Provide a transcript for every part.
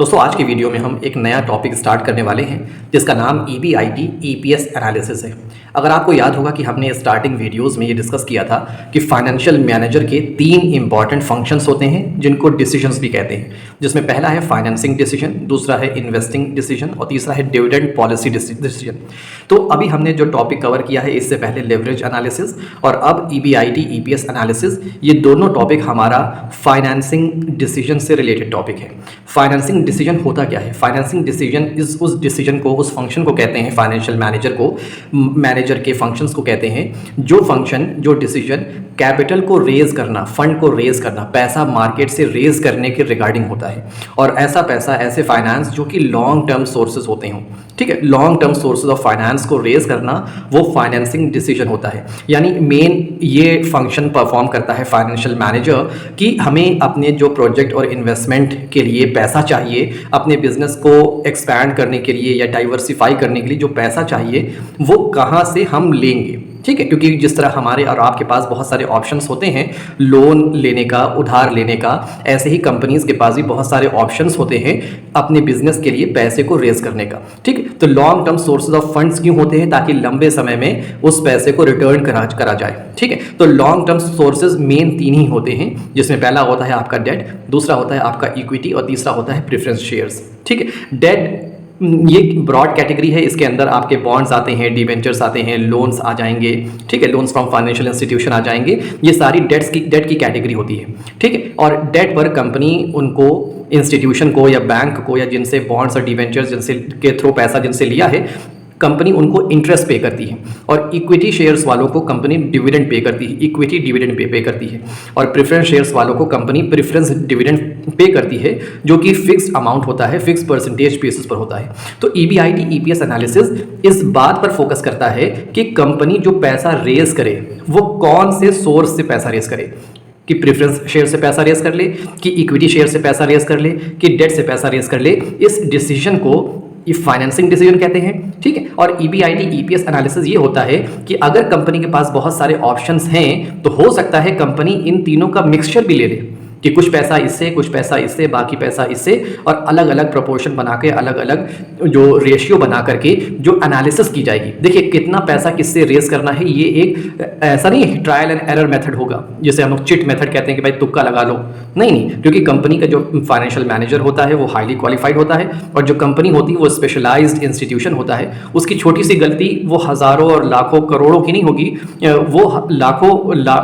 दोस्तों आज की वीडियो में हम एक नया टॉपिक स्टार्ट करने वाले हैं जिसका नाम EBIT EPS एनालिसिस है। अगर आपको याद होगा कि हमने स्टार्टिंग वीडियोस में ये डिस्कस किया था कि फाइनेंशियल मैनेजर के 3 इंपॉर्टेंट फंक्शंस होते हैं जिनको डिसीजंस भी कहते हैं, जिसमें पहला है फाइनेंसिंग डिसीजन, दूसरा है इन्वेस्टिंग डिसीजन और तीसरा है डिविडेंड पॉलिसी डिसीजन। तो अभी हमने जो टॉपिक कवर किया है इससे पहले लेवरेज एनालिसिस और अब EBIT EPS एनालिसिस, ये दोनों टॉपिक हमारा फाइनेंसिंग डिसीजन से रिलेटेड टॉपिक है। फाइनेंसिंग डिसीजन होता क्या है? फाइनेंसिंग डिसीजन उस डिसीजन को, उस फंक्शन को कहते हैं, फाइनेंशियल मैनेजर को, मैनेजर के फंक्शंस को कहते हैं जो फंक्शन, जो डिसीजन कैपिटल को रेज करना, फंड को रेज करना, पैसा मार्केट से रेज करने के रिगार्डिंग होता है। और ऐसा पैसा, ऐसे फाइनेंस जो कि लॉन्ग टर्म सोर्सेज होते हों, ठीक है, long term sources of finance को रेज करना वो फाइनेंसिंग डिसीजन होता है। यानी मेन ये फंक्शन परफॉर्म करता है फाइनेंशियल मैनेजर कि हमें अपने जो प्रोजेक्ट और इन्वेस्टमेंट के लिए पैसा चाहिए, अपने बिजनेस को एक्सपैंड करने के लिए या डाइवर्सिफाई करने के लिए जो पैसा चाहिए वो कहाँ से हम लेंगे, ठीक है। क्योंकि जिस तरह हमारे और आपके पास बहुत सारे ऑप्शंस होते हैं लोन लेने का, उधार लेने का, ऐसे ही कंपनीज के पास भी बहुत सारे ऑप्शंस होते हैं अपने बिजनेस के लिए पैसे को रेज करने का, ठीक है। तो long term sources of funds क्यों होते हैं? ताकि लंबे समय में उस पैसे को रिटर्न करा जाए, ठीक है। तो लॉन्ग टर्म सोर्सेज मेन 3 ही होते हैं, जिसमें पहला होता है आपका डेट, दूसरा होता है आपका इक्विटी और तीसरा होता है प्रेफरेंस शेयर्स, ठीक है। डेट ये ब्रॉड कैटेगरी है, इसके अंदर आपके बॉन्ड्स आते हैं, डिवेंचर्स आते हैं, लोन्स आ जाएंगे, ठीक है, लोन्स फ्रॉम फाइनेंशियल इंस्टीट्यूशन आ जाएंगे। ये सारी डेट की कैटेगरी होती है, ठीक है। और डेट पर कंपनी उनको, इंस्टीट्यूशन को या बैंक को या जिनसे बॉन्ड्स और डिवेंचर्स जिनसे के थ्रू पैसा जिनसे लिया है, कंपनी उनको इंटरेस्ट पे करती है। और इक्विटी शेयर्स वालों को कंपनी डिविडेंड पे करती है, इक्विटी डिविडेंड पे करती है। और प्रेफरेंस शेयर्स वालों को कंपनी प्रेफरेंस डिविडेंड पे करती है, जो कि फिक्स्ड अमाउंट होता है, फिक्स परसेंटेज बेसिस पर होता है। तो EBIT EPS एनालिसिस इस बात पर फोकस करता है कि कंपनी जो पैसा रेज करे वो कौन से सोर्स से पैसा रेज करे, कि प्रेफरेंस शेयर से पैसा रेज कर ले, कि इक्विटी शेयर से पैसा रेज कर ले, कि डेट से पैसा रेज कर ले। इस डिसीजन को ये फाइनेंसिंग डिसीजन कहते हैं, ठीक है। और EBIT EPS एनालिसिस ये होता है कि अगर कंपनी के पास बहुत सारे ऑप्शंस हैं तो हो सकता है कंपनी इन तीनों का मिक्सचर भी ले ले, कि कुछ पैसा इससे, कुछ पैसा इससे, बाकी पैसा इससे, और अलग अलग प्रोपोर्शन बना के, अलग अलग जो रेशियो बना करके जो एनालिसिस की जाएगी। देखिए कितना पैसा किससे रेज करना है, ये एक ऐसा नहीं है ट्रायल एंड एरर मेथड होगा, जैसे हम लोग चिट मेथड कहते हैं कि भाई तुक्का लगा लो, नहीं, क्योंकि कंपनी का जो फाइनेंशियल मैनेजर होता है वो हाईली क्वालिफाइड होता है, और जो कंपनी होती है वो स्पेशलाइज्ड इंस्टीट्यूशन होता है। उसकी छोटी सी गलती वो हज़ारों और लाखों करोड़ों की नहीं होगी, वो लाखों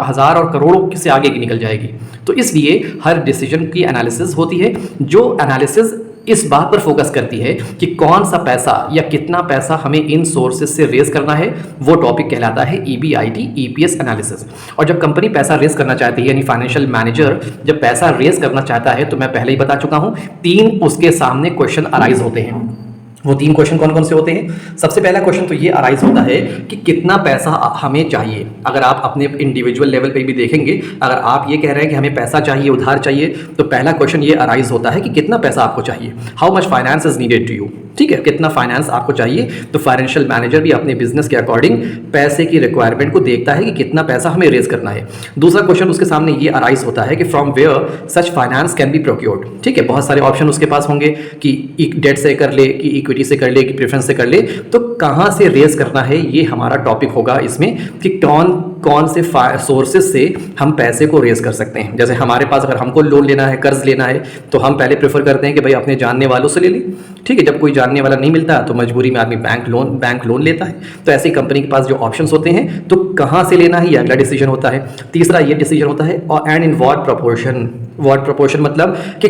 हज़ार और करोड़ों से आगे की निकल जाएगी। तो इसलिए हर डिसीजन की एनालिसिस होती है, जो एनालिसिस इस बात पर फोकस करती है कि कौन सा पैसा या कितना पैसा हमें इन सोर्सेज से रेज करना है, वो टॉपिक कहलाता है EBIT EPS एनालिसिस। और जब कंपनी पैसा रेज करना चाहती है, यानी फाइनेंशियल मैनेजर जब पैसा रेज करना चाहता है, तो मैं पहले ही बता चुका हूं 3 उसके सामने क्वेश्चन अराइज होते हैं। वो 3 क्वेश्चन कौन कौन से होते हैं? सबसे पहला क्वेश्चन तो ये अराइज होता है कि कितना पैसा हमें चाहिए। अगर आप अपने इंडिविजुअल लेवल पे भी देखेंगे, अगर आप ये कह रहे हैं कि हमें पैसा चाहिए, उधार चाहिए, तो पहला क्वेश्चन ये अराइज होता है कि कितना पैसा आपको चाहिए, how much finance is needed to you, ठीक है, कितना फाइनेंस आपको चाहिए। तो फाइनेंशियल मैनेजर भी अपने बिजनेस के अकॉर्डिंग पैसे की रिक्वायरमेंट को देखता है कि कितना पैसा हमें रेज करना है। दूसरा क्वेश्चन उसके सामने ये अराइज होता है कि from where such finance can be procured, ठीक है। बहुत सारे ऑप्शन उसके पास होंगे कि डेट से कर ले, कि इक्विटी से कर ले, कि प्रेफरेंस से कर ले, तो कहाँ से रेज करना है ये हमारा टॉपिक होगा इसमें, कि कौन से सोर्सेज से हम पैसे को रेज कर सकते हैं। जैसे हमारे पास अगर हमको लोन लेना है, कर्ज लेना है, तो हम पहले प्रेफर करते हैं कि भाई अपने जानने वालों से ले लें, ठीक है। जब कोई जानने वाला नहीं मिलता तो मजबूरी में आदमी बैंक लोन लेता है। तो ऐसी कंपनी के पास जो ऑप्शंस होते हैं, तो कहाँ से लेना है ये अगला डिसीजन होता है। तीसरा ये डिसीजन होता है और एंड इन व्हाट प्रोपोर्शन मतलब कि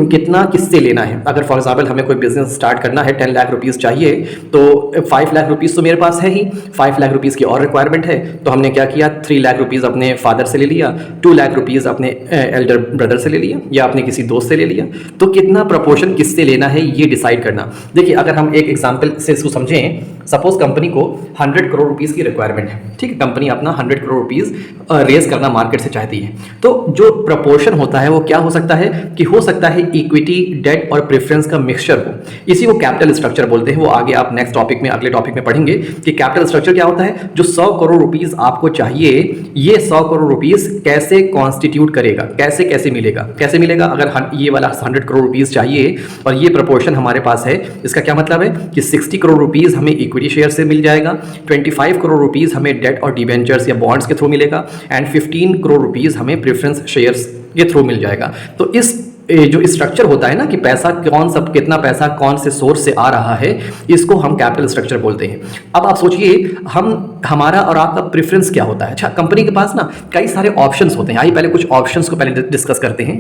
कितना किससे लेना है। अगर फॉर एग्जाम्पल हमें कोई बिजनेस स्टार्ट करना है, 10 लाख रुपीज़ चाहिए, तो 5 लाख रुपीज़ तो मेरे पास है ही, 5 लाख रुपीज़ की और रिक्वायरमेंट है, तो हमने क्या किया, 3 लाख रुपीज़ अपने फादर से ले लिया, 2 लाख रुपीज़ अपने एल्डर ब्रदर से ले लिया, या अपने किसी दोस्त से ले लिया। तो कितना प्रोपोर्शन किससे लेना है ये डिसाइड करना। देखिए अगर हम एक एग्जाम्पल से इसको समझें, सपोज कंपनी को 100 करोड़ रुपीस की रिक्वायरमेंट है, ठीक है, कंपनी अपना 100 करोड़ रुपीस रेज करना मार्केट से चाहती है। तो जो प्रपोर्शन होता है वो क्या हो सकता है कि हो सकता है इक्विटी, डेट और प्रेफरेंस का मिक्सचर हो। इसी को कैपिटल स्ट्रक्चर बोलते हैं। वो आगे आप नेक्स्ट टॉपिक में, अगले टॉपिक में पढ़ेंगे कि कैपिटल स्ट्रक्चर क्या होता है। जो 100 करोड़ रुपीस आपको चाहिए, ये 100 करोड़ रुपीस कैसे कॉन्स्टिट्यूट करेगा, कैसे कैसे मिलेगा। अगर ये वाला 100 करोड़ रुपीस चाहिए और ये प्रपोर्शन हमारे पास है, इसका क्या मतलब है कि 60 करोड़ रुपीस हमें इक्विटी शेयर से मिल जाएगा, 25 करोड़ रुपीस हमें डेट और डिबेंचर्स या बॉन्ड्स के थ्रू मिलेगा एंड 15 करोड़ रुपीस हमें प्रेफरेंस शेयर्स के थ्रू मिल जाएगा। तो इस जो स्ट्रक्चर होता है ना कि पैसा कितना पैसा कौन से सोर्स से आ रहा है, इसको हम कैपिटल स्ट्रक्चर बोलते हैं। अब आप सोचिए हमारा और आपका प्रेफरेंस क्या होता है। अच्छा, कंपनी के पास ना कई सारे ऑप्शंस होते हैं। आइए पहले कुछ ऑप्शंस को पहले डिस्कस करते हैं,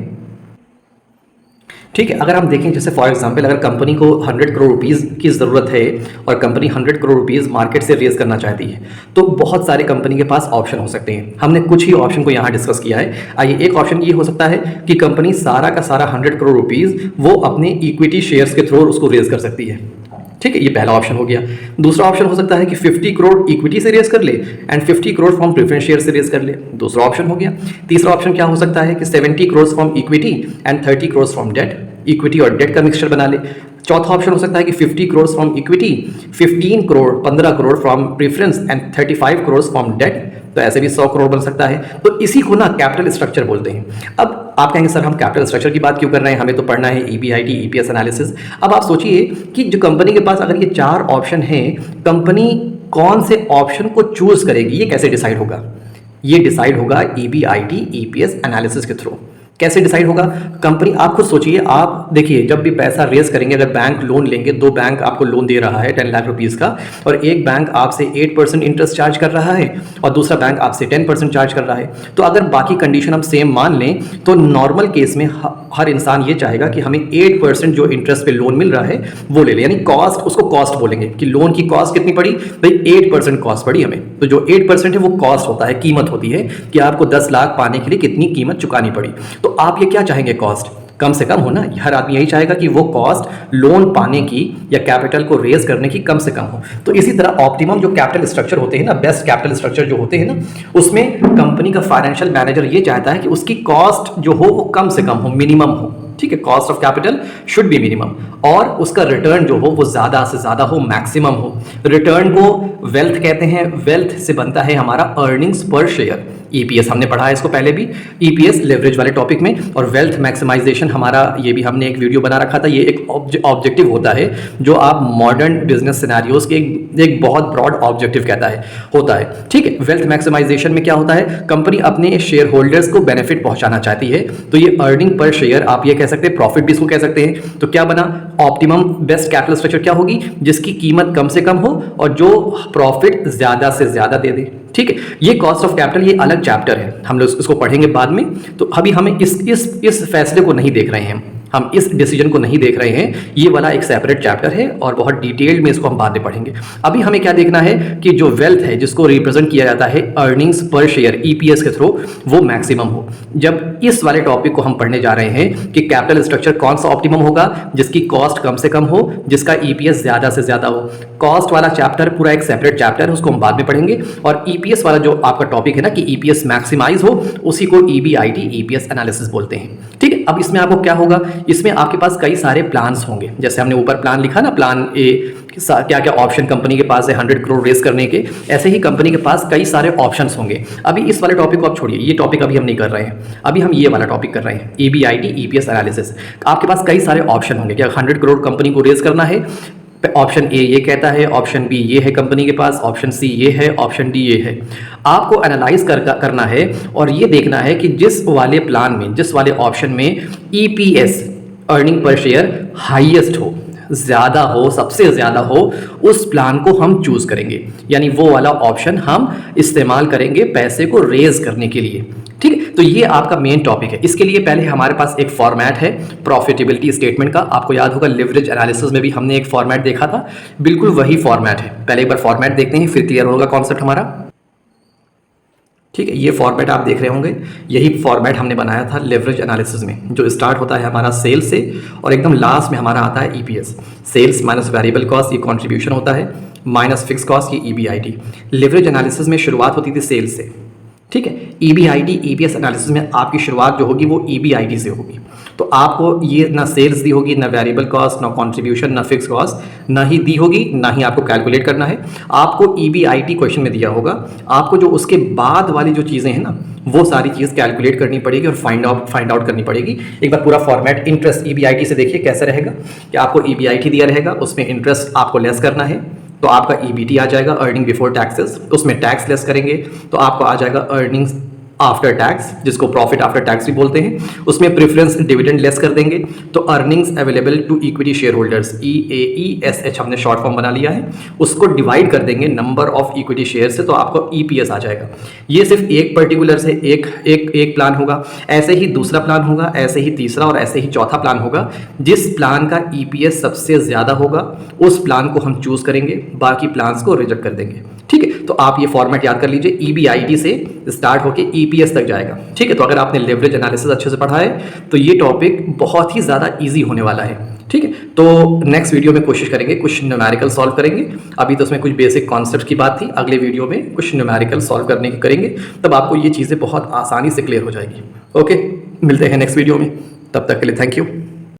ठीक है। अगर हम देखें जैसे फॉर एग्जांपल अगर कंपनी को 100 करोड़ रुपीस की ज़रूरत है और कंपनी 100 करोड़ रुपीस मार्केट से रेज करना चाहती है, तो बहुत सारे कंपनी के पास ऑप्शन हो सकते हैं। हमने कुछ ही ऑप्शन को यहाँ डिस्कस किया है। आइए, एक ऑप्शन ये हो सकता है कि कंपनी सारा का सारा 100 करोड़ रुपीस वो अपने इक्विटी शेयर्स के थ्रू उसको रेज कर सकती है, ठीक है, ये पहला ऑप्शन हो गया। दूसरा ऑप्शन हो सकता है कि 50 करोड़ इक्विटी से रेज कर ले and 50 crore from preference share से रेज कर ले, दूसरा ऑप्शन हो गया। तीसरा ऑप्शन क्या हो सकता है कि 70 crore from equity and 30 crore from debt, equity और डेट का मिक्सचर बना ले। चौथा ऑप्शन हो सकता है कि 50 crore from equity, 15 crore from preference and 35 crore from debt. तो ऐसे भी 100 करोड़ बन सकता है। तो इसी को ना कैपिटल स्ट्रक्चर बोलते हैं। अब आप कहेंगे सर हम कैपिटल स्ट्रक्चर की बात क्यों कर रहे हैं, हमें तो पढ़ना है EBIT EPS एनालिसिस। अब आप सोचिए कि जो कंपनी के पास अगर ये 4 ऑप्शन हैं, कंपनी कौन से ऑप्शन को चूज करेगी, ये कैसे डिसाइड होगा? ये डिसाइड होगा EBIT EPS एनालिसिस के थ्रू। कैसे डिसाइड होगा? कंपनी, आप खुद सोचिए, आप देखिए जब भी पैसा रेज करेंगे, अगर बैंक लोन लेंगे, 2 बैंक आपको लोन दे रहा है 10 लाख रुपीस का, और एक बैंक आपसे 8% इंटरेस्ट चार्ज कर रहा है और दूसरा बैंक आपसे 10% चार्ज कर रहा है। तो अगर बाकी कंडीशन हम सेम मान लें तो नॉर्मल केस में हर इंसान ये चाहेगा कि हमें 8% जो इंटरेस्ट पे लोन मिल रहा है वो ले ले, यानी कॉस्ट, उसको कॉस्ट बोलेंगे कि लोन की कॉस्ट कितनी पड़ी भाई, 8% कॉस्ट पड़ी हमें। तो जो 8% है वो कॉस्ट होता है, कीमत होती है कि आपको 10 लाख पाने के लिए कितनी कीमत चुकानी पड़ी। तो आप ये क्या चाहेंगे, कॉस्ट कम से कम हो ना। हर आदमी यही चाहेगा कि वो कॉस्ट लोन पाने की या कैपिटल को रेज करने की कम से कम हो। तो इसी तरह ऑप्टिमम जो कैपिटल स्ट्रक्चर होते हैं ना, बेस्ट कैपिटल स्ट्रक्चर जो होते हैं ना, उसमें कंपनी का फाइनेंशियल मैनेजर ये चाहता है कि उसकी कॉस्ट जो हो वो कम से कम हो, मिनिमम हो, ठीक है। Cost of capital should be minimum, और उसका रिटर्न जो हो वो ज्यादा से ज्यादा हो, मैक्सिमम हो। रिटर्न को वेल्थ कहते हैं, वेल्थ से बनता है हमारा अर्निंग्स पर शेयर। EPS हमने पढ़ा है इसको पहले भी, EPS लेवरेज वाले टॉपिक में, और वेल्थ मैक्सिमाइजेशन हमारा ये भी हमने एक वीडियो बना रखा था। ये एक ऑब्जेक्टिव होता है जो आप मॉडर्न बिजनेस सिनेरियोज के एक बहुत ब्रॉड ऑब्जेक्टिव होता है, ठीक है। वेल्थ मैक्सिमाइजेशन में क्या होता है, कंपनी अपने शेयर होल्डर्स को बेनिफिट पहुंचाना चाहती है, तो ये अर्निंग पर शेयर आप ये कह सकते हैं, प्रॉफिट भी इसको कह सकते हैं। तो क्या बना, ऑप्टिमम बेस्ट कैपिटल स्ट्रक्चर क्या होगी, जिसकी कीमत कम से कम हो और जो प्रॉफिट ज्यादा से ज्यादा दे दे, ठीक है। ये कॉस्ट ऑफ कैपिटल ये अलग चैप्टर है, हम लोग इसको पढ़ेंगे बाद में। तो अभी हमें इस फैसले को नहीं देख रहे हैं, हम इस डिसीजन को नहीं देख रहे हैं, ये वाला एक सेपरेट चैप्टर है और बहुत डिटेल में इसको हम बाद में पढ़ेंगे। अभी हमें क्या देखना है कि जो वेल्थ है जिसको रिप्रेजेंट किया जाता है अर्निंग्स पर शेयर EPS के थ्रू, वो मैक्सिमम हो। जब इस वाले टॉपिक को हम पढ़ने जा रहे हैं कि कैपिटल स्ट्रक्चर कौन सा ऑप्टिमम होगा, जिसकी कॉस्ट कम से कम हो, जिसका EPS ज्यादा से ज्यादा हो। कॉस्ट वाला चैप्टर पूरा एक सेपरेट चैप्टर है, उसको हम बाद में पढ़ेंगे। और EPS वाला जो आपका टॉपिक है ना कि EPS मैक्सिमाइज हो, उसी को EBIT EPS एनालिसिस बोलते हैं, ठीक है। अब इसमें आपको क्या होगा, इसमें आपके पास कई सारे प्लान्स होंगे, जैसे हमने ऊपर प्लान लिखा ना, प्लान ए, क्या क्या ऑप्शन कंपनी के पास है 100 करोड़ रेज करने के, ऐसे ही कंपनी के पास कई सारे ऑप्शंस होंगे। अभी इस वाले टॉपिक को आप छोड़िए, ये टॉपिक अभी हम नहीं कर रहे हैं, अभी हम ये वाला टॉपिक कर रहे हैं, EBIT EPS एनालिसिस। आपके पास कई सारे ऑप्शन होंगे, क्या 100 करोड़ कंपनी को रेज करना है, ऑप्शन ए ये कहता है, ऑप्शन बी ये है कंपनी के पास, ऑप्शन सी ये है, ऑप्शन डी ये है। आपको एनालाइज करना है और ये देखना है कि जिस वाले प्लान में, जिस वाले ऑप्शन में EPS earning per share highest हो, ज्यादा हो, सबसे ज्यादा हो, उस प्लान को हम चूज करेंगे, यानी वो वाला ऑप्शन हम इस्तेमाल करेंगे पैसे को रेज करने के लिए, ठीक है। तो ये आपका मेन टॉपिक है। इसके लिए पहले हमारे पास एक फॉर्मेट है प्रॉफिटेबिलिटी स्टेटमेंट का। आपको याद होगा लिवरेज एनालिसिस में भी हमने एक फॉर्मेट देखा था, बिल्कुल वही फॉर्मेट है। पहले एक बार फॉर्मेट देखते हैं, फिर क्लियर होगा कॉन्सेप्ट हमारा। ठीक है, ये फॉर्मेट आप देख रहे होंगे, यही फॉर्मेट हमने बनाया था लेवरेज एनालिसिस में, जो स्टार्ट होता है हमारा सेल्स से और एकदम लास्ट में हमारा आता है EPS. Sales minus variable cost ये कंट्रीब्यूशन होता है, माइनस फिक्स कॉस्ट ये ईबीआईटी। लेवरेज एनालिसिस में शुरुआत होती थी सेल्स से, ठीक है। ईबीआईटी ईपीएस एनालिसिस में आपकी शुरुआत जो होगी वो ईबीआईटी से होगी। तो आपको ये ना सेल्स दी होगी, ना वेरिएबल कॉस्ट, ना कंट्रीब्यूशन, ना फिक्स कॉस्ट ना ही दी होगी, ना ही आपको कैलकुलेट करना है। आपको ईबीआईटी क्वेश्चन में दिया होगा, आपको जो उसके बाद वाली जो चीज़ें हैं ना वो सारी चीज़ कैलकुलेट करनी पड़ेगी और फाइंड आउट करनी पड़ेगी। एक बार पूरा फॉर्मेट इंटरेस्ट ईबीआईटी से देखिए कैसे रहेगा कि आपको ईबीआईटी दिया रहेगा, उसमें इंटरेस्ट आपको लेस करना है तो आपका ईबीटी आ जाएगा, अर्निंग बिफोर टैक्सेस। उसमें टैक्स लेस करेंगे तो आपको आ जाएगा अर्निंग्स आफ्टर टैक्स, जिसको प्रॉफिट आफ्टर टैक्स भी बोलते हैं। उसमें प्रेफरेंस डिविडेंड लेस कर देंगे तो earnings available to equity share holders, EAESH हमने शॉर्ट फॉर्म बना लिया है, उसको डिवाइड कर देंगे नंबर ऑफ इक्विटी शेयर से तो आपको ईपीएस आ जाएगा। ये सिर्फ एक पर्टिकुलर से एक प्लान होगा, ऐसे ही दूसरा प्लान होगा, ऐसे ही तीसरा और ऐसे ही चौथा प्लान होगा। जिस प्लान का ईपीएस सबसे ज़्यादा होगा उस प्लान को हम चूज़ करेंगे, बाकी प्लान्स को रिजेक्ट कर देंगे, ठीक है। तो आप ये फॉर्मेट याद कर लीजिए, ईबीआईटी से स्टार्ट होके ईपीएस तक जाएगा, ठीक है। तो अगर आपने लेवरेज एनालिसिस अच्छे से पढ़ा है तो ये टॉपिक बहुत ही ज़्यादा इजी होने वाला है, ठीक है। तो नेक्स्ट वीडियो में कोशिश करेंगे कुछ न्यूमेरिकल सॉल्व करेंगे। अभी तो उसमें कुछ बेसिक कॉन्सेप्ट की बात थी, अगले वीडियो में कुछ न्यूमेरिकल सॉल्व करने की करेंगे, तब आपको ये चीज़ें बहुत आसानी से क्लियर हो जाएगी। ओके, मिलते हैं नेक्स्ट वीडियो में, तब तक के लिए थैंक यू।